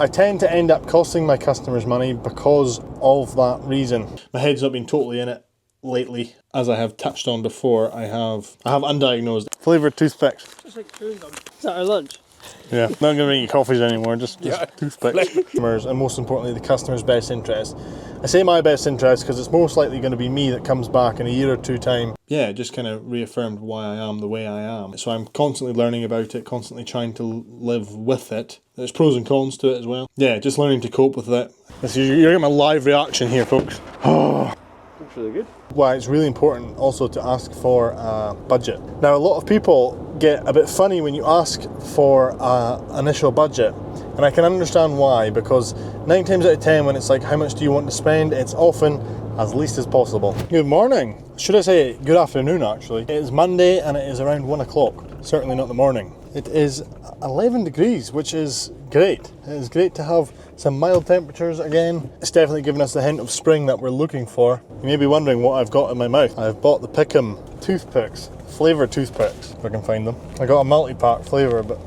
I tend to end up costing my customers money because of that reason. My head's not been totally in it lately. As I have touched on before, I have undiagnosed flavoured toothpicks. Just like chewing gum. Is that our lunch? Yeah, not going to bring you coffees anymore, just toothpicks. Customers, and most importantly, the customer's best interest. I say my best interest because it's most likely going to be me that comes back in a year or two time. Yeah, it just kind of reaffirmed why I am the way I am. So I'm constantly learning about it, constantly trying to live with it. There's pros and cons to it as well. Yeah, just learning to cope with it. You're getting my live reaction here, folks. Oh. Looks really good. Why it's really important also to ask for a budget. Now, a lot of people get a bit funny when you ask for an initial budget, and I can understand why, because 9 times out of 10 when it's like, how much do you want to spend, it's often as least as possible. Good morning. Should I say good afternoon actually. It is Monday and it is around 1 o'clock. Certainly not the morning. It is 11 degrees, which is great. It is great to have some mild temperatures again. It's definitely given us the hint of spring that we're looking for. You may be wondering what I've got in my mouth. I've bought the Pick'em toothpicks, flavoured toothpicks, if I can find them. I got a multi-pack flavour, but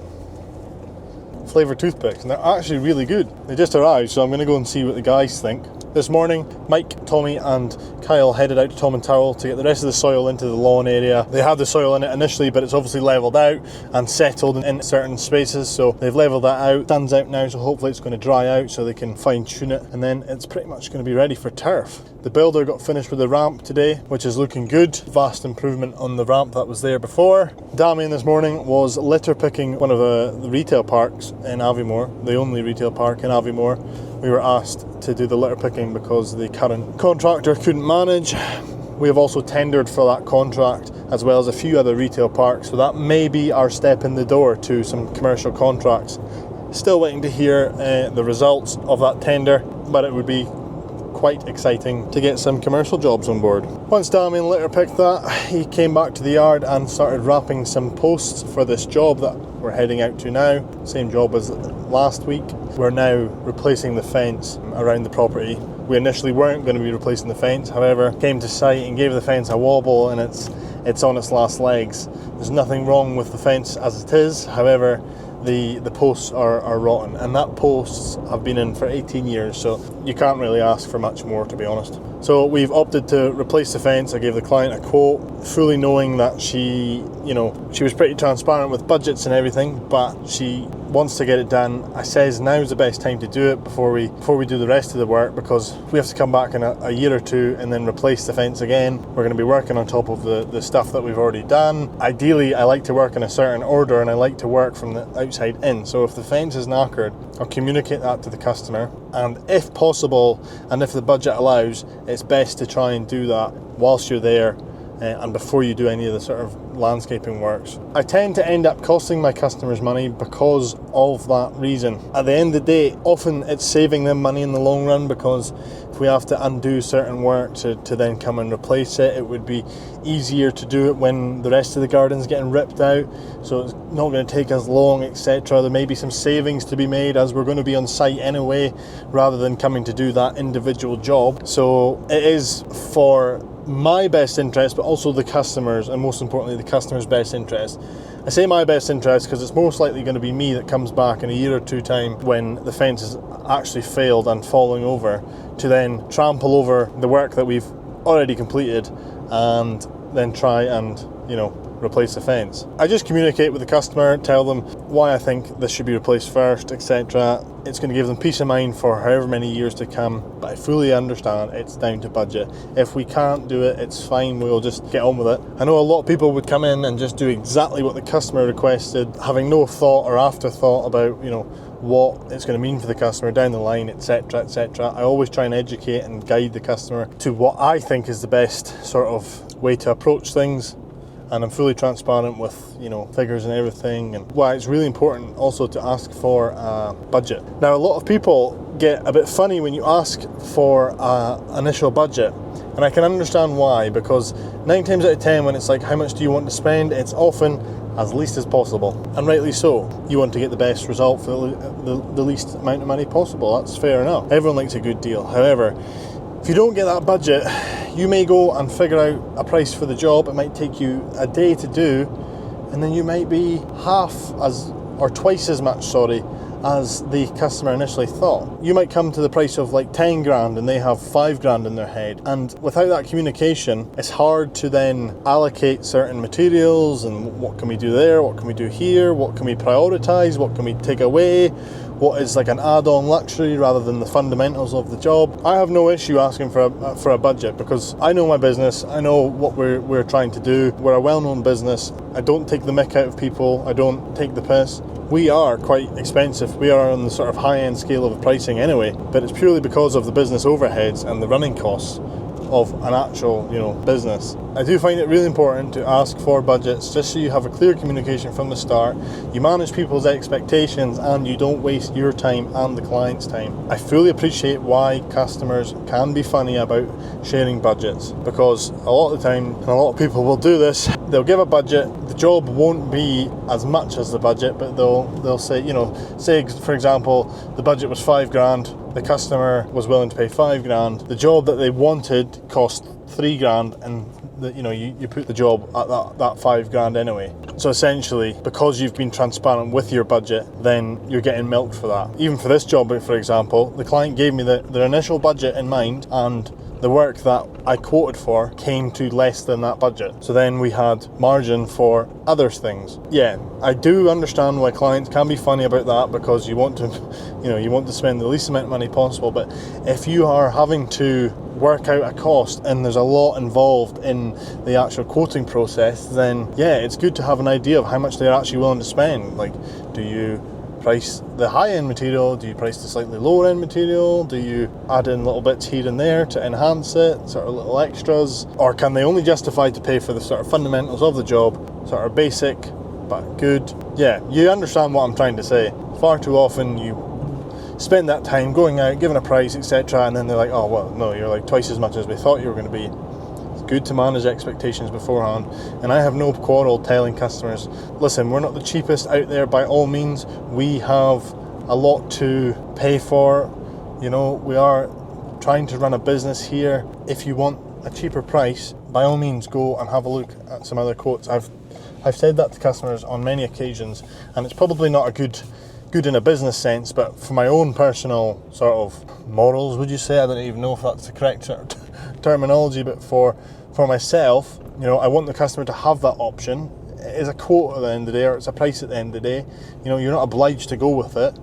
flavoured toothpicks, and they're actually really good. They just arrived, so I'm going to go and see what the guys think. This morning, Mike, Tommy and Kyle headed out to Tom and Towel to get the rest of the soil into the lawn area. They had the soil in it initially, but it's obviously levelled out and settled in certain spaces, so they've levelled that out. Sun's out now, so hopefully it's going to dry out so they can fine tune it, and then it's pretty much going to be ready for turf. The builder got finished with the ramp today, which is looking good. Vast improvement on the ramp that was there before. Damien this morning was litter picking one of the retail parks in Aviemore, the only retail park in Aviemore. We were asked to do the litter picking because the current contractor couldn't manage. We have also tendered for that contract, as well as a few other retail parks, so that may be our step in the door to some commercial contracts. Still waiting to hear the results of that tender, but it would be quite exciting to get some commercial jobs on board. Once Damien litter picked that, he came back to the yard and started wrapping some posts for this job that we're heading out to now. Same job as last week. We're now replacing the fence around the property. We initially weren't going to be replacing the fence, however, came to site and gave the fence a wobble, and it's on its last legs. There's nothing wrong with the fence as it is, however, the posts are rotten, and that posts have been in for 18 years, so you can't really ask for much more, to be honest. So we've opted to replace the fence. I gave the client a quote, fully knowing that she was pretty transparent with budgets and everything, but she wants to get it done. I says now's the best time to do it before we do the rest of the work, because we have to come back in a year or two and then replace the fence again. We're going to be working on top of the stuff that we've already done. Ideally, I like to work in a certain order, and I like to work from the outside in. So if the fence is knackered, I'll communicate that to the customer, and if possible, and if the budget allows, it's best to try and do that whilst you're there and before you do any of the sort of landscaping works. I tend to end up costing my customers money because of that reason. At the end of the day, often it's saving them money in the long run, because if we have to undo certain work to then come and replace it, it would be easier to do it when the rest of the garden's getting ripped out, so it's not going to take as long, etc. There may be some savings to be made, as we're going to be on site anyway, rather than coming to do that individual job. So it is for my best interest, but also the customers, and most importantly the customer's best interest. I say my best interest because it's most likely going to be me that comes back in a year or two time when the fence has actually failed and falling over, to then trample over the work that we've already completed and then try and replace the fence. I just communicate with the customer, tell them why I think this should be replaced first, etc. It's going to give them peace of mind for however many years to come, but I fully understand it's down to budget. If we can't do it, it's fine, we'll just get on with it. I know a lot of people would come in and just do exactly what the customer requested, having no thought or afterthought about what it's going to mean for the customer down the line, etc, etc. I always try and educate and guide the customer to what I think is the best sort of way to approach things, and I'm fully transparent with figures and everything, and why it's really important also to ask for a budget. Now, a lot of people get a bit funny when you ask for an initial budget, and I can understand why, because 9 times out of 10 when it's like, how much do you want to spend, it's often as least as possible, and rightly so. You want to get the best result for the least amount of money possible. That's fair enough. Everyone likes a good deal. However, if you don't get that budget, you may go and figure out a price for the job. It might take you a day to do, and then you might be twice as much as the customer initially thought. You might come to the price of like 10 grand and they have 5 grand in their head, and without that communication it's hard to then allocate certain materials and what can we do there, what can we do here, what can we prioritize, what can we take away, what is like an add-on luxury rather than the fundamentals of the job. I have no issue asking for a budget because I know my business, I know what we're trying to do. We're a well-known business. I don't take the mick out of people, I don't take the piss. We are quite expensive. We are on the sort of high-end scale of pricing anyway, but it's purely because of the business overheads and the running costs of an actual, business. I do find it really important to ask for budgets just so you have a clear communication from the start, you manage people's expectations and you don't waste your time and the client's time. I fully appreciate why customers can be funny about sharing budgets, because a lot of the time, and a lot of people will do this, they'll give a budget, the job won't be as much as the budget, but they'll say, say for example, the budget was 5 grand, the customer was willing to pay 5 grand, the job that they wanted cost 3 grand, and you put the job at that 5 grand anyway. So essentially, because you've been transparent with your budget, then you're getting milked for that. Even for this job, for example, the client gave me their initial budget in mind, and the work that I quoted for came to less than that budget. So then we had margin for other things. Yeah, I do understand why clients can be funny about that, because you want to spend the least amount of money possible. But if you are having to work out a cost and there's a lot involved in the actual quoting process, then yeah, it's good to have an idea of how much they're actually willing to spend. Like, do you price the high-end material? Do you price the slightly lower-end material? Do you add in little bits here and there to enhance it, sort of little extras? Or can they only justify to pay for the sort of fundamentals of the job, sort of basic but good? Yeah, you understand what I'm trying to say. Far too often you spend that time going out, giving a price, etc., and then they're like, oh well, no, you're like twice as much as we thought you were going to be. It's good to manage expectations beforehand, and I have no quarrel telling customers, listen, we're not the cheapest out there by all means, we have a lot to pay for, we are trying to run a business here. If you want a cheaper price, by all means go and have a look at some other quotes. I've said that to customers on many occasions, and it's probably not a good in a business sense, but for my own personal sort of morals, would you say? I don't even know if that's the correct terminology, but for myself, I want the customer to have that option. It is a quote at the end of the day, or it's a price at the end of the day. You're not obliged to go with it,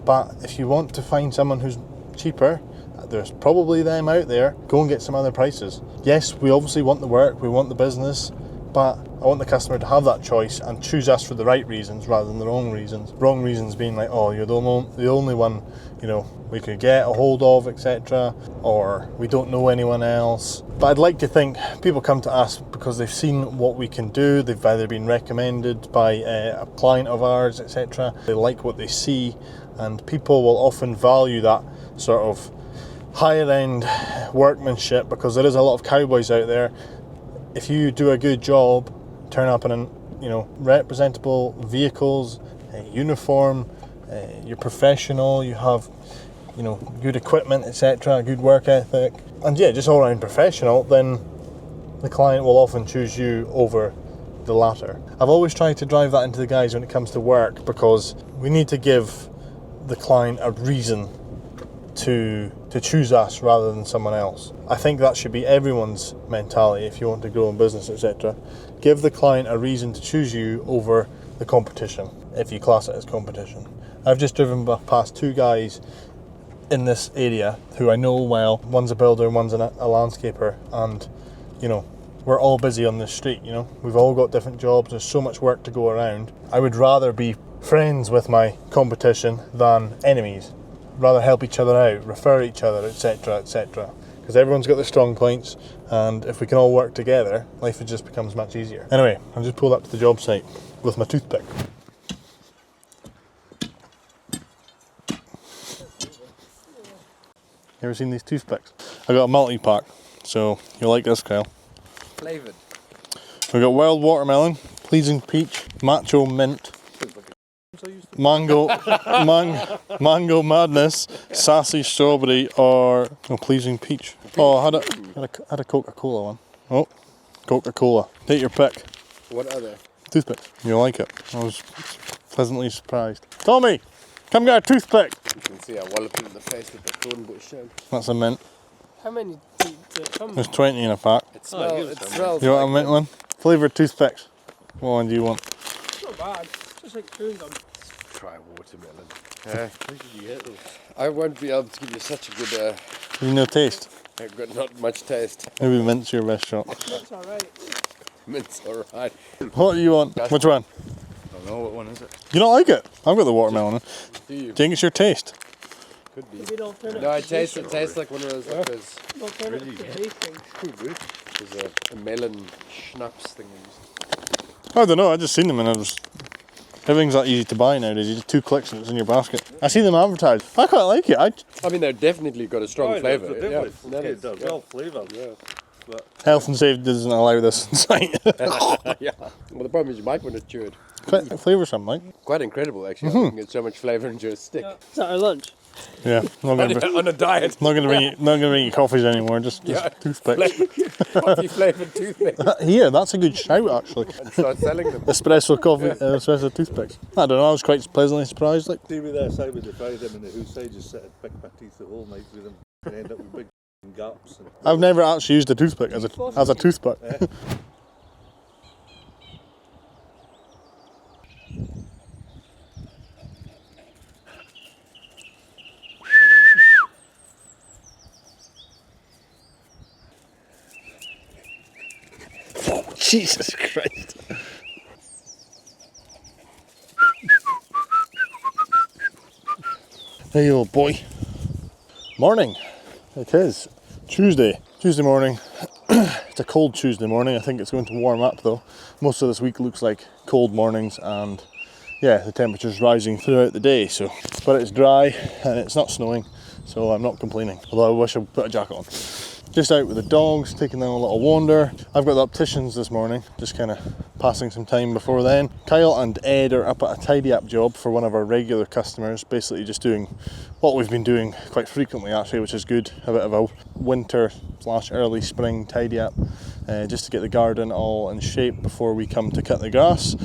but if you want to find someone who's cheaper, there's probably them out there. Go and get some other prices. Yes, we obviously want the work, we want the business, but I want the customer to have that choice and choose us for the right reasons rather than the wrong reasons. Wrong reasons being like, oh, you're the only one, we could get a hold of, etc., or we don't know anyone else. But I'd like to think people come to us because they've seen what we can do. They've either been recommended by a client of ours, etc. They like what they see, and people will often value that sort of higher end workmanship, because there is a lot of cowboys out there. If you do a good job, turn up in representable vehicles, uniform, you're professional, you have good equipment, etc., good work ethic, and yeah, just all around professional, then the client will often choose you over the latter. I've always tried to drive that into the guys when it comes to work, because we need to give the client a reason to choose us rather than someone else. I think that should be everyone's mentality if you want to grow in business, etc. Give the client a reason to choose you over the competition, if you class it as competition. I've just driven past 2 guys in this area who I know well. One's a builder and one's a landscaper, and we're all busy on this street. We've all got different jobs, there's so much work to go around. I would rather be friends with my competition than enemies. Rather help each other out, refer each other, etc., etc. Because everyone's got their strong points, and if we can all work together, life just becomes much easier. Anyway, I've just pulled up to the job site with my toothpick. Ever seen these toothpicks? I got a multi-pack, so you'll like this, Kyle. Flavoured. We got wild watermelon, pleasing peach, macho mint, mango madness, sassy strawberry, or pleasing peach. Oh, I had a Coca-Cola one. Oh, Coca-Cola. Take your pick. What other? Toothpick. You'll like it. I was pleasantly surprised. Tommy, Come get a toothpick. You can see I walloped him in the face with the thorn bush. That's a mint. How many did it come? There's 20 in a pack. It smells. You want a mint one? Flavoured toothpicks. What one do you want? It's not bad. It's just like chewing gum. Try watermelon. Where did you get those? I won't be able to give you such a good. You no taste. I've got not much taste. Maybe mint's your best shot. That's alright. Mint's alright. What do you want? Which one? I don't know, what one is it? You don't like it? I've got the watermelon one. Do you? Do you think it's your taste? Could be. Maybe an alternative. No, it tastes like one of those. Like those An alternative to tasting. there's a melon schnapps thing. I don't know, I just seen them and I was... Everything's that easy to buy nowadays, you just 2 clicks and it's in your basket. I see them advertised. I quite like it. I mean, they're definitely got a strong flavour. It does well flavoured. Yeah. Health and safety doesn't allow this in sight. Yeah. Well, the problem is you might want to chew it. Quite flavoursome, like. Quite incredible, actually. I can get so much flavour into a stick. Yeah. Is that our lunch? Yeah, not gonna On a diet. not gonna bring you coffees anymore. Just toothpicks. Coffee flavoured toothpick. Here, that's a good shout actually. And start selling them. Espresso coffee, espresso toothpicks. I don't know. I was quite pleasantly surprised. Like, See me there, side with the fried them and the who side just sit and pick my teeth the whole night with them and end up with big gaps. And I've never actually used a toothpick as a toothpick. Jesus Christ. Hey, old boy. Morning. It is Tuesday morning. It's a cold Tuesday morning. I think it's going to warm up though. Most of this week looks like cold mornings and yeah, the temperature's rising throughout the day. So, but it's dry and it's not snowing, so I'm not complaining. Although I wish I put a jacket on. Just out with the dogs, taking them a little wander. I've got the opticians this morning, just kind of passing some time before then. Kyle and Ed are up at a tidy up job for one of our regular customers, basically just doing what we've been doing quite frequently actually, which is good. A bit of a winter/early spring tidy up, just to get the garden all in shape before we come to cut the grass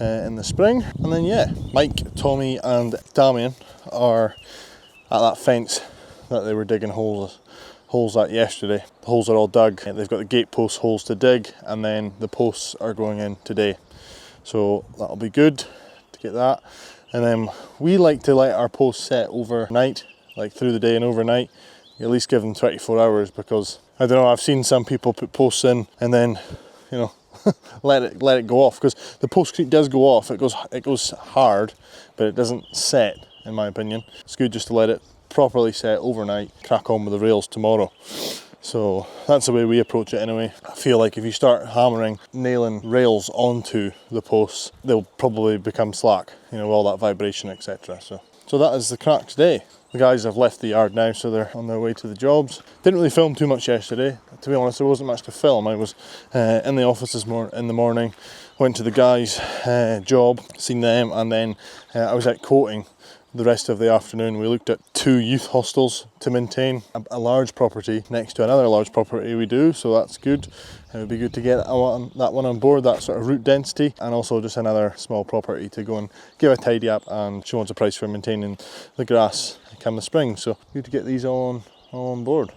in the spring. And then yeah, Mike, Tommy and Damien are at that fence that they were digging holes at yesterday. The holes are all dug. They've got the gate post holes to dig and then the posts are going in today. So that'll be good to get that. And then we like to let our posts set overnight, like through the day and overnight. You at least give them 24 hours because, I don't know, I've seen some people put posts in and then, you know, let it go off, because the postcrete does go off. It goes hard, but it doesn't set, in my opinion. It's good just to let it properly set overnight, crack on with the rails tomorrow. So that's the way we approach it anyway. I feel like if you start hammering, nailing rails onto the posts, they'll probably become slack, you know, all that vibration, etc. So that is the crack today. The guys have left the yard now, so they're on their way to the jobs. Didn't really film too much yesterday. To be honest, there wasn't much to film. I was in the office in the morning, went to the guys' job, seen them, and then I was out coating the rest of the afternoon. We looked at 2 youth hostels to maintain, a large property next to another large property we do, so that's good. It would be good to get that one on board, that sort of route density, and also just another small property to go and give a tidy up, and she wants a price for maintaining the grass come the spring, so good to get these all on board.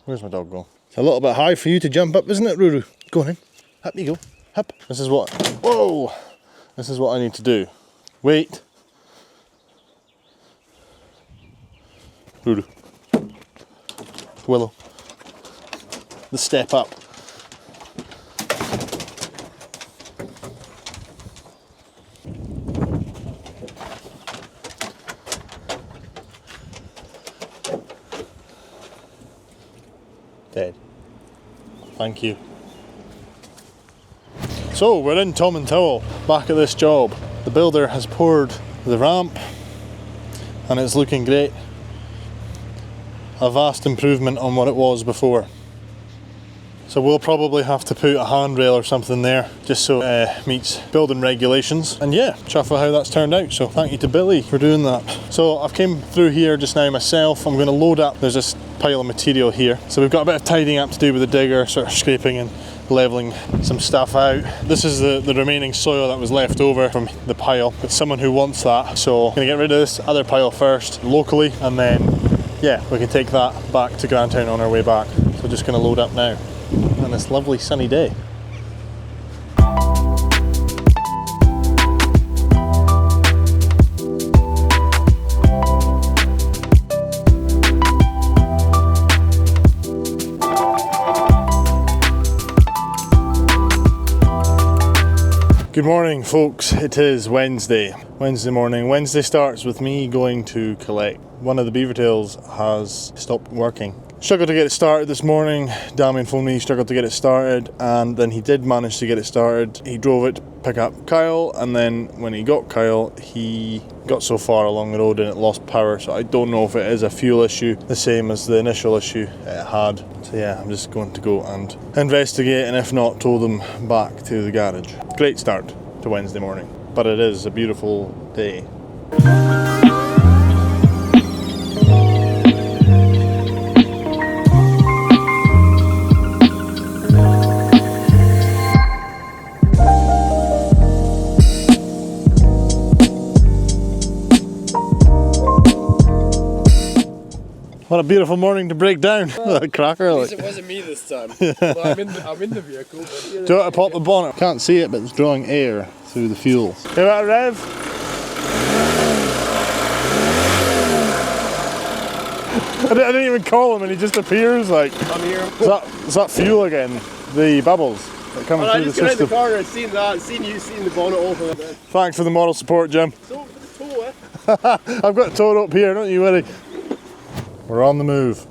Where's my dog going? It's a little bit high for you to jump up, isn't it, Ruru? Go on in. Up you go. Up. This is what I need to do. Wait. Ruru. Willow. The step up. Dead. Thank you. So we're in Tom and Towel, back at this job. The builder has poured the ramp and it's looking great. A vast improvement on what it was before. So we'll probably have to put a handrail or something there just so it meets building regulations. And yeah, chuffed how that's turned out. So thank you to Billy for doing that. So I've came through here just now myself. I'm going to load up. There's this pile of material here. So we've got a bit of tidying up to do with the digger, sort of scraping and leveling some stuff out. This is the remaining soil that was left over from the pile. It's someone who wants that, so I'm gonna get rid of this other pile first locally, and then yeah, we can take that back to Grantown on our way back. So just gonna load up now on this lovely sunny day. Good morning, folks. It is Wednesday morning. Wednesday starts with me going to collect. One of the beaver tails has stopped working. Struggled to get it started this morning. Damien phoned me, struggled to get it started, and then he did manage to get it started. He drove it to pick up Kyle, and then when he got Kyle, he got so far along the road and it lost power. So I don't know if it is a fuel issue, the same as the initial issue it had. So yeah, I'm just going to go and investigate, and if not, tow them back to the garage. Great start to Wednesday morning, but it is a beautiful day. What a beautiful morning to break down. A cracker. At Like. least it wasn't me this time. Well, I'm in the vehicle. But Do you want to pop the bonnet? Can't see it, but it's drawing air through the fuel. Hear that rev? I didn't even call him and he just appears like. I'm here. Is that fuel again? The bubbles that come I through the just got out the system. car and seen that, seen the bonnet open. Thanks for the moral support, Jim. So, for the tow, I've got a tow rope here, don't you worry. We're on the move.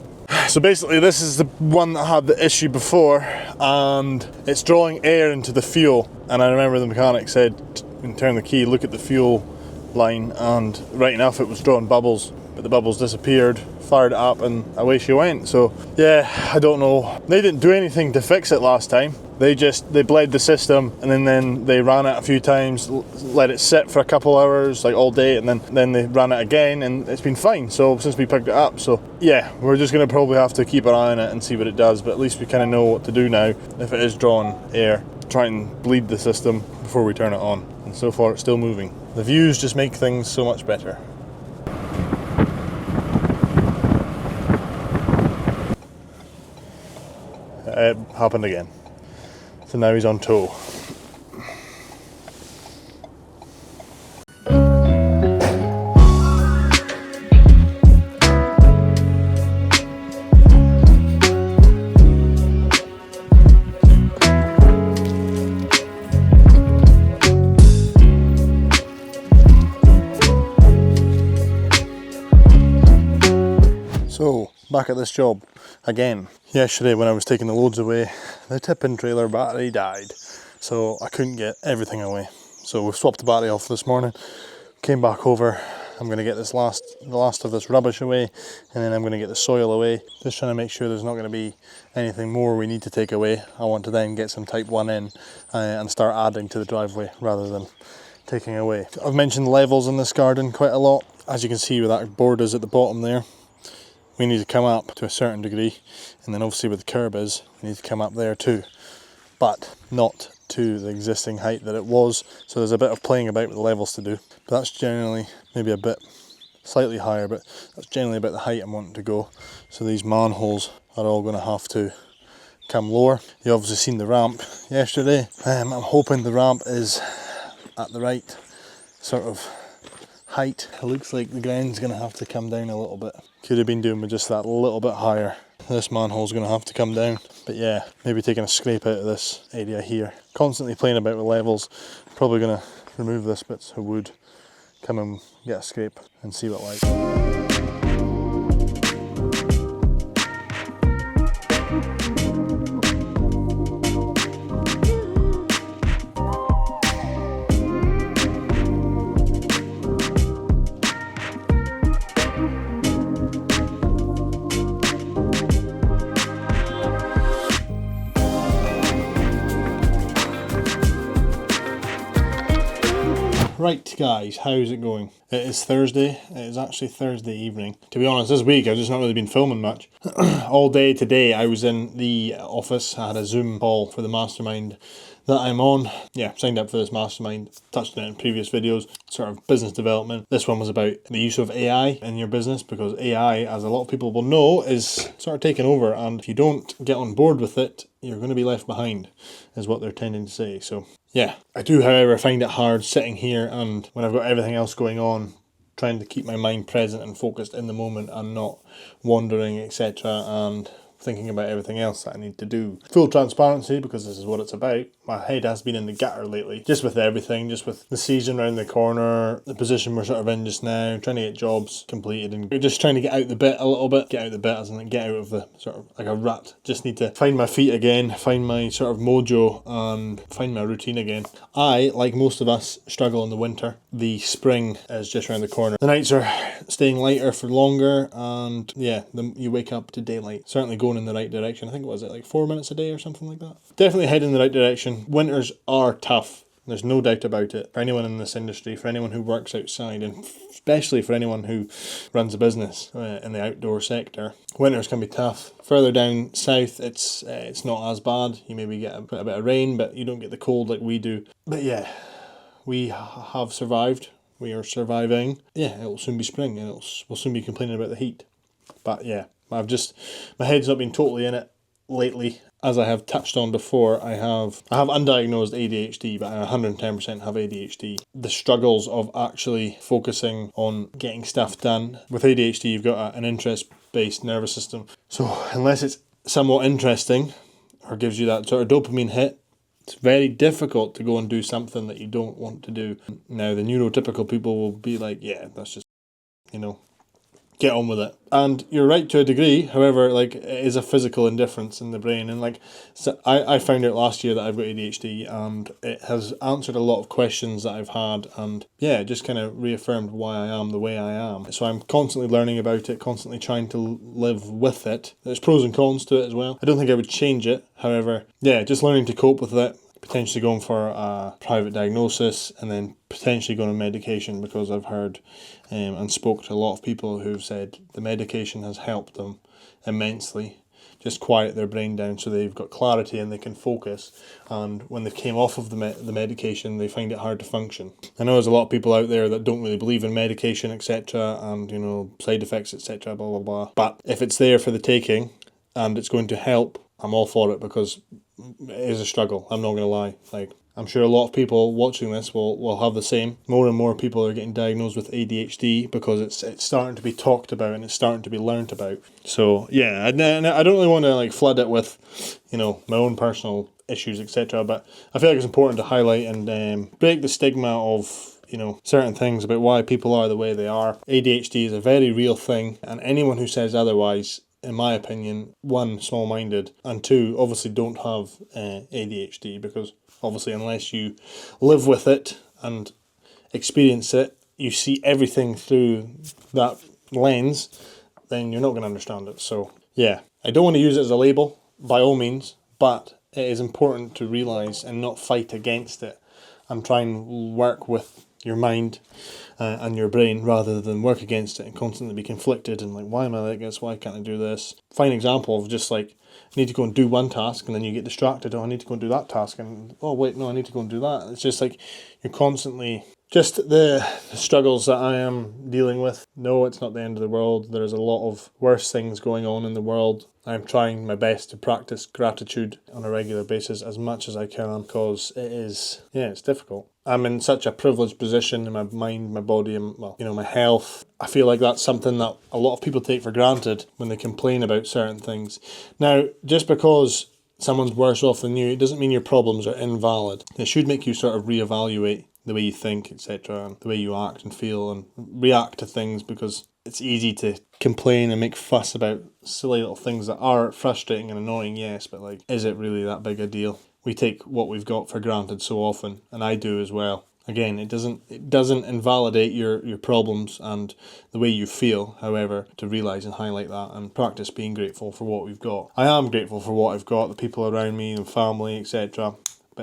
So basically this is the one that had the issue before, and it's drawing air into the fuel, and I remember the mechanic said when you turn the key, look at the fuel line, and right enough it was drawing bubbles, but the bubbles disappeared, fired it up, and away she went. So yeah, I don't know. They didn't do anything to fix it last time. They bled the system, and then they ran it a few times, let it sit for a couple hours, like all day, and then they ran it again, and it's been fine. So since we picked it up, so yeah, we're just gonna probably have to keep an eye on it and see what it does. But at least we kind of know what to do now if it is drawing air. Try and bleed the system before we turn it on. And so far, it's still moving. The views just make things so much better. It happened again. So now he's on tow. So, back at this job again. Yesterday when I was taking the loads away, the tipping trailer battery died. So I couldn't get everything away. So we've swapped the battery off this morning, came back over. I'm going to get the last of this rubbish away, and then I'm going to get the soil away. Just trying to make sure there's not going to be anything more we need to take away. I want to then get some type 1 in and start adding to the driveway rather than taking away. I've mentioned levels in this garden quite a lot. As you can see where that board is at the bottom there, we need to come up to a certain degree, and then obviously where the curb is, we need to come up there too, but not to the existing height that it was. So there's a bit of playing about with the levels to do, but that's generally maybe a bit slightly higher, but that's generally about the height I'm wanting to go. So these manholes are all going to have to come lower. You obviously seen the ramp yesterday. I'm hoping the ramp is at the right sort of height. It looks like the ground's going to have to come down a little bit. Could have been doing with just that little bit higher. This manhole's going to have to come down. But yeah, maybe taking a scrape out of this area here. Constantly playing about with levels. Probably going to remove this bits of wood, come and get a scrape and see what like. Right guys, how's it going? It is Thursday. It is actually Thursday evening. To be honest, this week I've just not really been filming much. All day today I was in the office. I had a Zoom call for the mastermind that I'm on. Yeah, signed up for this mastermind. Touched on it in previous videos. Sort of business development. This one was about the use of AI in your business, because AI, as a lot of people will know, is sort of taking over, and if you don't get on board with it, you're going to be left behind, is what they're tending to say. So yeah, I do however find it hard sitting here and when I've got everything else going on, trying to keep my mind present and focused in the moment and not wandering, etc., and thinking about everything else that I need to do. Full transparency, because this is what it's about, my head has been in the gutter lately, just with everything, just with the season around the corner, the position we're sort of in just now, trying to get jobs completed, and just trying to get out the bit a little bit. Get out the bit as in get out of the sort of like a rut. Just need to find my feet again, find my sort of mojo, and find my routine again. I, like most of us, struggle in the winter. The spring is just around the corner. The nights are staying lighter for longer, and yeah, you wake up to daylight. Certainly going in the right direction. I think, was it like 4 minutes a day or something like that? Definitely heading in the right direction. Winters are tough. There's no doubt about it. For anyone in this industry, for anyone who works outside, and especially for anyone who runs a business in the outdoor sector, winters can be tough. Further down south, it's not as bad. You maybe get a bit of rain, but you don't get the cold like we do. But yeah, we have survived. We are surviving. Yeah, it will soon be spring, and we'll soon be complaining about the heat. But yeah, my head's not been totally in it lately. As I have touched on before, I have undiagnosed ADHD, but I 110% have ADHD. The struggles of actually focusing on getting stuff done. With ADHD, you've got an interest-based nervous system. So unless it's somewhat interesting or gives you that sort of dopamine hit, it's very difficult to go and do something that you don't want to do. Now, the neurotypical people will be like, yeah, that's just, get on with it. And you're right to a degree, however, like, it is a physical indifference in the brain. And like, so I found out last year that I've got ADHD, and it has answered a lot of questions that I've had, and yeah, it just kind of reaffirmed why I am the way I am. So I'm constantly learning about it, constantly trying to live with it. There's pros and cons to it as well. I don't think I would change it, however, yeah, just learning to cope with it. Potentially going for a private diagnosis, and then potentially going on medication, because I've heard and spoke to a lot of people who've said the medication has helped them immensely, just quiet their brain down so they've got clarity and they can focus, and when they came off of the medication they find it hard to function. I know there's a lot of people out there that don't really believe in medication, etc., and side effects, etc., blah blah blah, but if it's there for the taking and it's going to help, I'm all for it, because it is a struggle. I'm not going to lie. Like, I'm sure a lot of people watching this will have the same. More and more people are getting diagnosed with ADHD because it's starting to be talked about and it's starting to be learnt about. So yeah, I don't really want to like flood it with, my own personal issues, etc. But I feel like it's important to highlight and break the stigma of certain things about why people are the way they are. ADHD is a very real thing, and anyone who says otherwise, in my opinion, one, small-minded, and two, obviously don't have ADHD, because obviously unless you live with it and experience it, you see everything through that lens, then you're not going to understand it. So yeah, I don't want to use it as a label, by all means, but it is important to realise and not fight against it, and try and work with your mind and your brain, rather than work against it and constantly be conflicted and like, why am I like this, why can't I do this? Fine example of just like, I need to go and do one task and then you get distracted, oh I need to go and do that task, and oh wait, no, I need to go and do that. It's just like, you're constantly, just the struggles that I am dealing with. No, it's not the end of the world. There's a lot of worse things going on in the world. I'm trying my best to practice gratitude on a regular basis as much as I can, because it's difficult. I'm in such a privileged position in my mind, my body, and my health. I feel like that's something that a lot of people take for granted when they complain about certain things. Now, just because someone's worse off than you, it doesn't mean your problems are invalid. It should make you sort of reevaluate the way you think, etc., and the way you act and feel and react to things, because it's easy to complain and make fuss about silly little things that are frustrating and annoying, yes, but like, is it really that big a deal? We take what we've got for granted so often, and I do as well. Again, it doesn't invalidate your problems and the way you feel, however, to realise and highlight that and practice being grateful for what we've got. I am grateful for what I've got, the people around me and family, etc.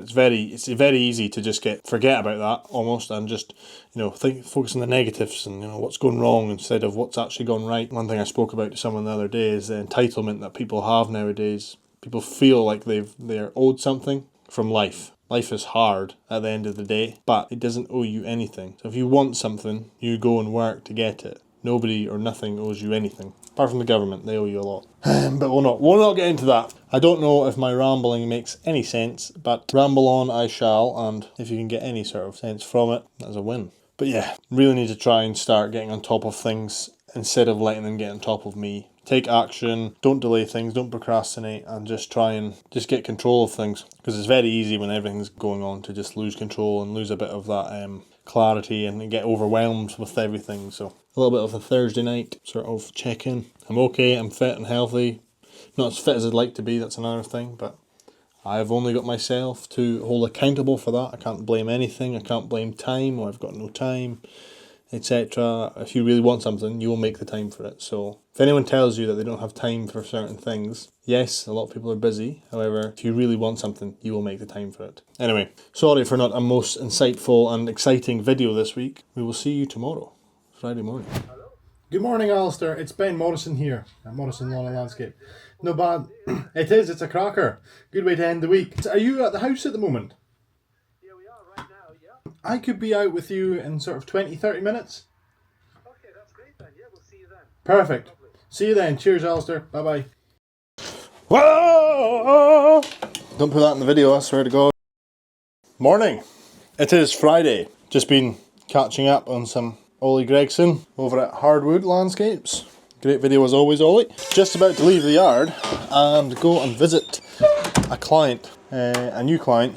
It's very easy to just forget about that almost, and just, you know, focus on the negatives and, you know, what's going wrong instead of what's actually gone right. One thing I spoke about to someone the other day is the entitlement that people have nowadays. People feel like they're owed something from life. Life is hard at the end of the day, but it doesn't owe you anything. So if you want something, you go and work to get it. Nobody or nothing owes you anything. Apart from the government, they owe you a lot. But we'll not get into that. I don't know if my rambling makes any sense, but ramble on I shall, and if you can get any sort of sense from it, that's a win. But yeah, really need to try and start getting on top of things instead of letting them get on top of me. Take action, don't delay things, don't procrastinate, and just try and just get control of things. Because it's very easy when everything's going on to just lose control and lose a bit of that clarity and get overwhelmed with everything. So a little bit of a Thursday night sort of check-in. I'm okay, I'm fit and healthy. Not as fit as I'd like to be, that's another thing, but I've only got myself to hold accountable for that. I can't blame anything, I can't blame time, or I've got no time, etc. If you really want something, you will make the time for it. So if anyone tells you that they don't have time for certain things, yes, a lot of people are busy. However, if you really want something, you will make the time for it. Anyway, sorry for not a most insightful and exciting video this week. We will see you tomorrow, Friday morning. Good morning, Alistair. It's Ben Morrison here at Morrison Lawn Landscape. No bad. It's a cracker. Good way to end the week. Are you at the house at the moment? Yeah, we are right now, yeah. I could be out with you in sort of 20-30 minutes. Okay, that's great then. Yeah, we'll see you then. Perfect. See you then. Cheers, Alistair. Bye-bye. Whoa! Don't put that in the video, I swear to God. Morning. It is Friday. Just been catching up on some Ollie Gregson over at Hardwood Landscapes. Great video as always, Ollie. Just about to leave the yard and go and visit a client, a new client,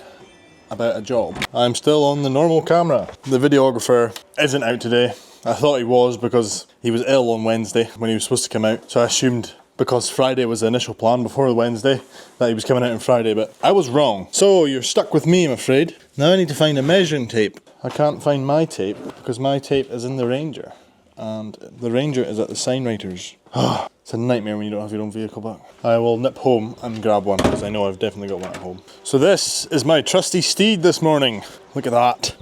about a job. I'm still on the normal camera. The videographer isn't out today. I thought he was because he was ill on Wednesday when he was supposed to come out. So I assumed because Friday was the initial plan before the Wednesday that he was coming out on Friday, but I was wrong. So you're stuck with me, I'm afraid. Now I need to find a measuring tape. I can't find my tape because my tape is in the Ranger and the Ranger is at the Signwriters. It's a nightmare when you don't have your own vehicle back. I will nip home and grab one because I know I've definitely got one at home. So this is my trusty steed this morning. Look at that.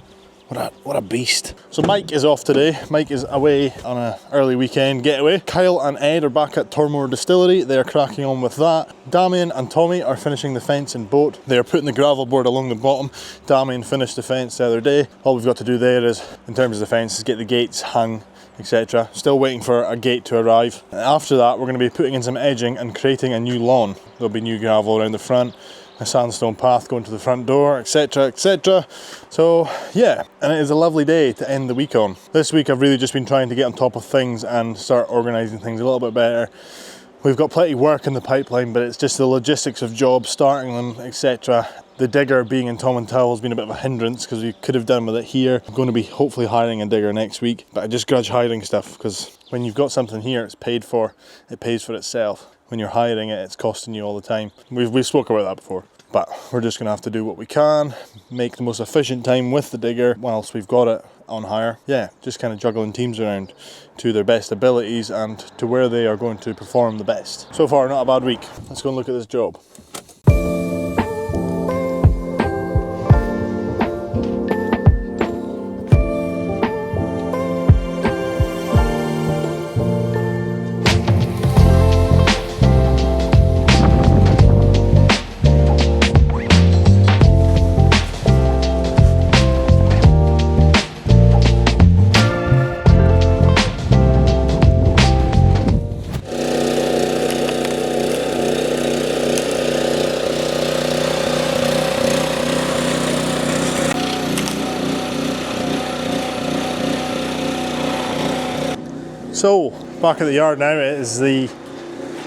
What a beast. So Mike is off today. Mike is away on an early weekend getaway. Kyle and Ed are back at Tormore Distillery. They are cracking on with that. Damien and Tommy are finishing the fence and boat. They are putting the gravel board along the bottom. Damien finished the fence the other day. All we've got to do there is, in terms of the fence, is get the gates hung, etc. Still waiting for a gate to arrive. After that, we're going to be putting in some edging and creating a new lawn. There'll be new gravel around the front, a sandstone path going to the front door, etc, etc. So yeah, and it is a lovely day to end the week on. This week I've really just been trying to get on top of things and start organising things a little bit better. We've got plenty of work in the pipeline, but it's just the logistics of jobs, starting them, etc. The digger being in Tom and Towel has been a bit of a hindrance because we could have done with it here. I'm going to be hopefully hiring a digger next week, but I just grudge hiring stuff because when you've got something here, it's paid for, it pays for itself. When you're hiring it, it's costing you all the time. We've spoke about that before, but we're just going to have to do what we can, make the most efficient time with the digger whilst we've got it on hire. Yeah, just kind of juggling teams around to their best abilities and to where they are going to perform the best. So far, not a bad week. Let's go and look at this job. So, back at the yard now. It is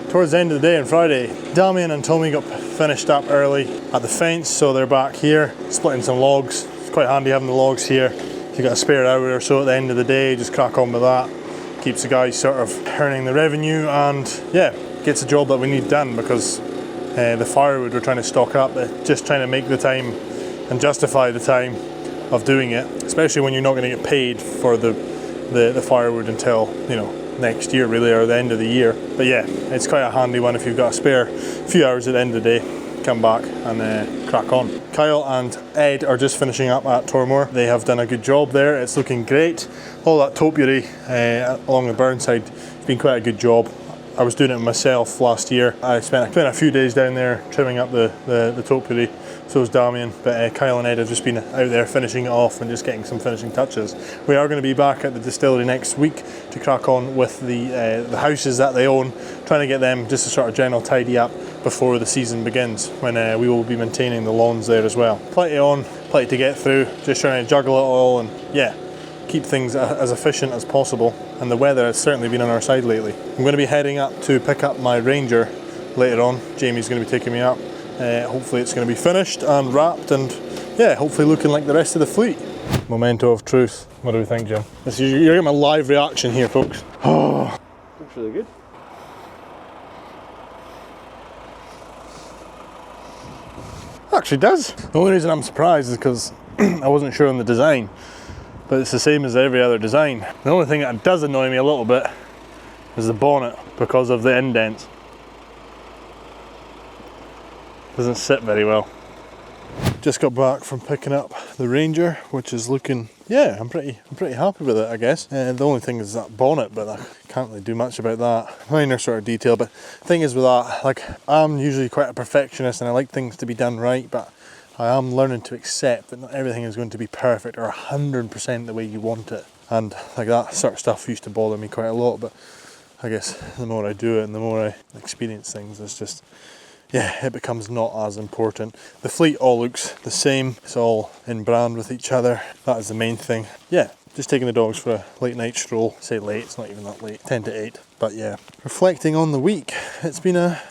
towards the end of the day on Friday. Damien and Tommy got finished up early at the fence, so they're back here splitting some logs. It's quite handy having the logs here. If you've got a spare hour or so at the end of the day, just crack on with that. Keeps the guys sort of earning the revenue and yeah, gets the job that we need done because the firewood we're trying to stock up, just trying to make the time and justify the time of doing it, especially when you're not going to get paid for the firewood until, you know, next year really, or the end of the year. But yeah, it's quite a handy one if you've got a spare few hours at the end of the day. come back and crack on. Kyle and Ed are just finishing up at Tormore. They have done a good job there. It's looking great. All that topiary along the burnside has been quite a good job. I was doing it myself last year. I spent a few days down there trimming up the topiary. So was Damien, but Kyle and Ed have just been out there finishing it off and just getting some finishing touches. We are going to be back at the distillery next week to crack on with the houses that they own, trying to get them just a sort of general tidy up before the season begins, when we will be maintaining the lawns there as well. Plenty on, plenty to get through, just trying to juggle it all and yeah, keep things as efficient as possible. And the weather has certainly been on our side lately. I'm going to be heading up to pick up my Ranger later on. Jamie's going to be taking me up. Hopefully it's going to be finished and wrapped and yeah, hopefully looking like the rest of the fleet. Memento of truth. What do we think, Jim? You're getting my live reaction here, folks. Oh, Looks really good. actually does. The only reason I'm surprised is because I wasn't sure on the design, but it's the same as every other design. The only thing that does annoy me a little bit is the bonnet because of the indents. Doesn't sit very well. Just got back from picking up the Ranger, which is looking, yeah, I'm pretty happy with it, I guess. The only thing is that bonnet, but I can't really do much about that. Minor sort of detail, but the thing is with that, like, I'm usually quite a perfectionist and I like things to be done right, but I am learning to accept that not everything is going to be perfect or 100% the way you want it. And like that sort of stuff used to bother me quite a lot, but I guess the more I do it and the more I experience things, it's just, yeah, it becomes not as important. The fleet all looks the same. It's all in brand with each other. That is the main thing. Yeah, just taking the dogs for a late night stroll. Say late, it's not even that late, 10 to 8. But yeah, reflecting on the week, it's been a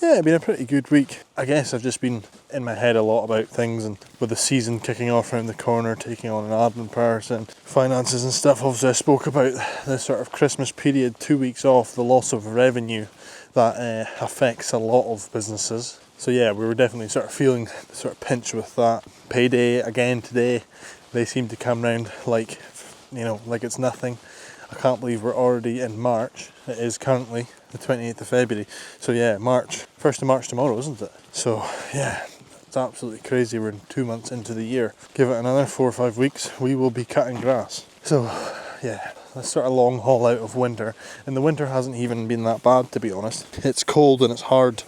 pretty good week. I guess I've just been in my head a lot about things, and with the season kicking off around the corner, taking on an admin person, finances and stuff. Obviously I spoke about the sort of Christmas period, 2 weeks off, the loss of revenue that affects a lot of businesses. So yeah, we were definitely sort of feeling the sort of pinch with that. Payday again today. They seem to come round like, you know, like it's nothing. I can't believe we're already in March. It is currently the 28th of February. So yeah, 1st of March tomorrow, isn't it? So yeah, it's absolutely crazy. We're 2 months into the year. Give it another 4 or 5 weeks, we will be cutting grass. So yeah, a sort of long haul out of winter. And the winter hasn't even been that bad, to be honest. It's cold and it's hard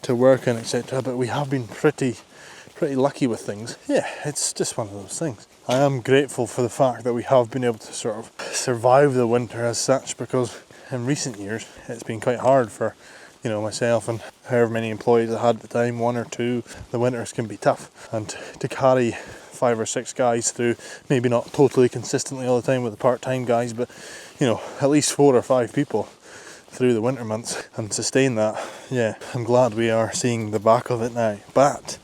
to work in, etc. But we have been pretty lucky with things. Yeah, it's just one of those things. I am grateful for the fact that we have been able to sort of survive the winter as such, because in recent years it's been quite hard for, you know, myself and however many employees I had at the time, 1 or 2. The winters can be tough, and to carry 5 or 6 guys through, maybe not totally consistently all the time with the part-time guys, but you know, at least 4 or 5 people through the winter months and sustain that. Yeah, I'm glad we are seeing the back of it now, but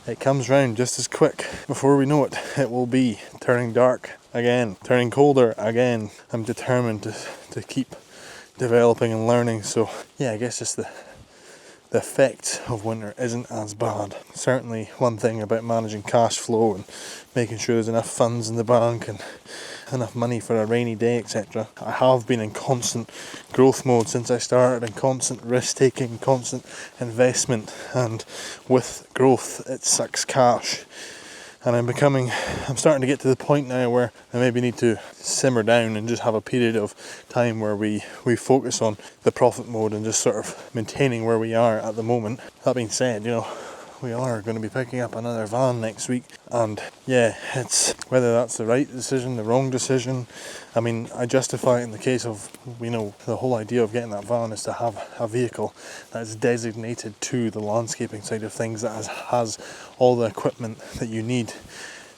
it comes round just as quick. Before we know it, it will be turning dark again, turning colder again. I'm determined to keep developing and learning. So yeah, I guess just the effect of winter isn't as bad. Certainly one thing about managing cash flow and making sure there's enough funds in the bank and enough money for a rainy day, etc. I have been in constant growth mode since I started, and constant risk taking, constant investment, and with growth it sucks cash. And I'm starting to get to the point now where I maybe need to simmer down and just have a period of time where we focus on the profit mode and just sort of maintaining where we are at the moment. That being said, you know, we are going to be picking up another van next week, and yeah, it's whether that's the right decision, the wrong decision. I mean, I justify it in the case of, you know, the whole idea of getting that van is to have a vehicle that is designated to the landscaping side of things, that has all the equipment that you need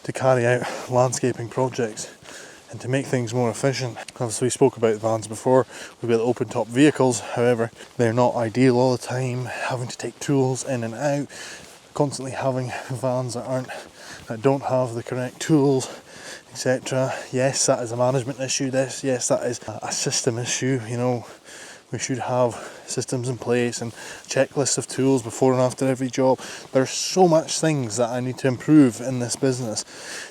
to carry out landscaping projects and to make things more efficient. Obviously we spoke about vans before. We've got open top vehicles, however they're not ideal all the time, having to take tools in and out, constantly having vans that don't have the correct tools, etc. Yes, that is a management issue. Yes, that is a system issue. You know, we should have systems in place and checklists of tools before and after every job. There's so much things that I need to improve in this business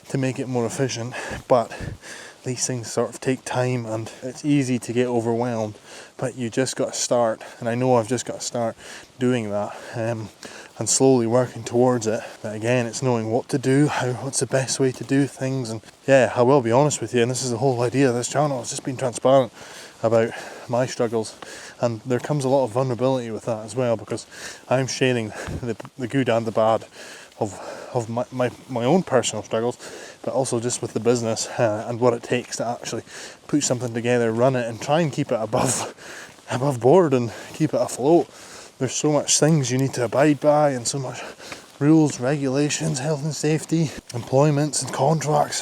to make it more efficient, but these things sort of take time and it's easy to get overwhelmed, but you just got to start, and I know I've just got to start doing that and slowly working towards it. But again, it's knowing what to do, what's the best way to do things. And yeah, I will be honest with you, and this is the whole idea of this channel, it's just being transparent about my struggles, and there comes a lot of vulnerability with that as well, because I'm sharing the good and the bad of my own personal struggles, but also just with the business and what it takes to actually put something together, run it, and try and keep it above board and keep it afloat. There's so much things you need to abide by, and so much rules, regulations, health and safety, employments and contracts.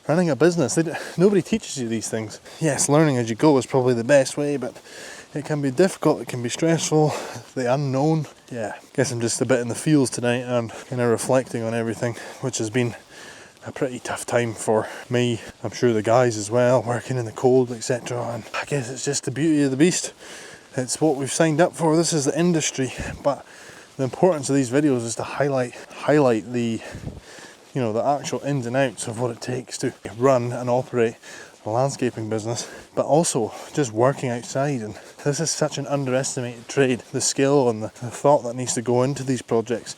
Running a business, nobody teaches you these things. Yes, learning as you go is probably the best way, but it can be difficult, it can be stressful, the unknown. Yeah, guess I'm just a bit in the fields tonight and kind of reflecting on everything, which has been a pretty tough time for me. I'm sure the guys as well, working in the cold, etc. And I guess it's just the beauty of the beast. It's what we've signed up for. This is the industry, but the importance of these videos is to highlight the, you know, the actual ins and outs of what it takes to run and operate a landscaping business, but also just working outside. And this is such an underestimated trade. The skill and the thought that needs to go into these projects,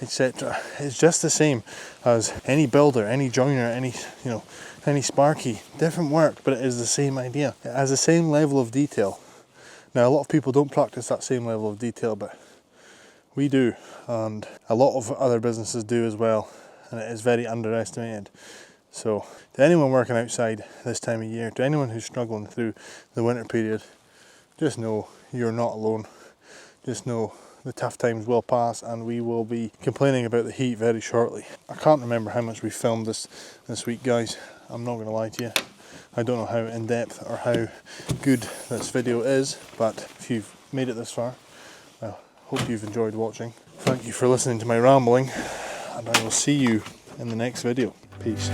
etc. It's just the same as any builder, any joiner, any sparky. Different work, but it is the same idea. It has the same level of detail. Now, a lot of people don't practice that same level of detail, but we do, and a lot of other businesses do as well, and it is very underestimated. So, to anyone working outside this time of year, to anyone who's struggling through the winter period, just know you're not alone. Just know the tough times will pass, and we will be complaining about the heat very shortly. I can't remember how much we filmed this week, guys. I'm not going to lie to you. I don't know how in depth or how good this video is, but if you've made it this far, well, hope you've enjoyed watching. Thank you for listening to my rambling, and I will see you in the next video. Peace.